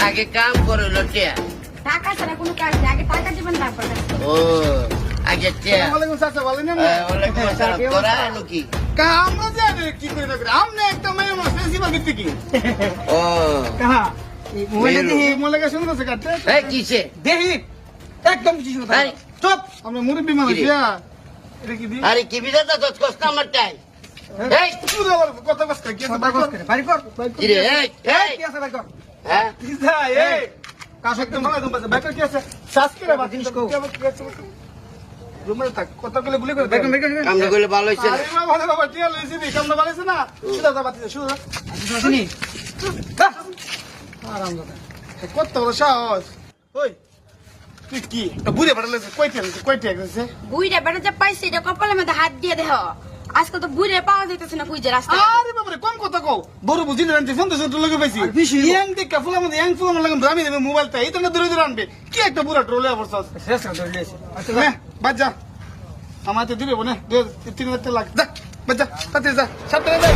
আগে কাম করে লটিয়া টাকা ছাড়া কোনো কাজ নেই, আগে টাকা দিবেন তারপর কাজ করবেন। ও আগে টিয়া ওয়ালাইকুম চাচা বলেন না ওয়ালাইকুম আসসালাম তোরা এলো কি আমরা জানি কি করে না আমনে একটা মেয়ে মাস ফেসিবাল দিতে কি ও কাহা মোবাইলে দেখি মোবাইলে শুনতেছে কাটতে এই কিসে দেখি একদম কিছু না আরে, চুপ আমরা মুরব্বি মানুষ কিরে? ইয়া এটা কি দি আরে কি বিদাতা তো কষ্ট আমারটাই এই পুরো আমার কথা বাস কি আছে বাড়ি কর কি রে এই এই কি আছে বাড়ি কর হ্যাঁ কিসা এই কাশ একদম ভালো একদম বাস বাইক কি আছে শাস্তি রে বাস জিনিস কো রুমে থাক কথা বলে গুলি করে বাইক আমরা কইলে ভালো হইছে না আরে বাবা বাবা টিয়া লইছি দি কামনা বানাইছে না সুদা যা বাতি সুদা শুনি আরাম দাদা কত বড় সাহস ওই তুই কি বুড়ে পাঠালে কয়টা গেছে বুইড়া বেটা যা পাইছে এটা কপালের মধ্যে হাত দিয়ে দেহ। আজকে তো বুইড়া পাওয়া যাইতেছে না খুঁজে রাস্তা। আরে বাবারে কোন কথা কও বড় বুঝি না জানতে ফোন তো শুনতে লাগে পাইছি ইয়াং দেখে ফুলা মধ্যে ইয়াং ফুলা লাগে দামি দেবে মোবাইলটা এই তো না দূরে দূরে আনবে কি একটা বুড়া ট্রোলে অবস্থা শেষ করে দিয়েছে আচ্ছা বাদ যা আমার তো দিবে বনে 2-3 লাখ যা বাদ যা তাতে যা সাথে যা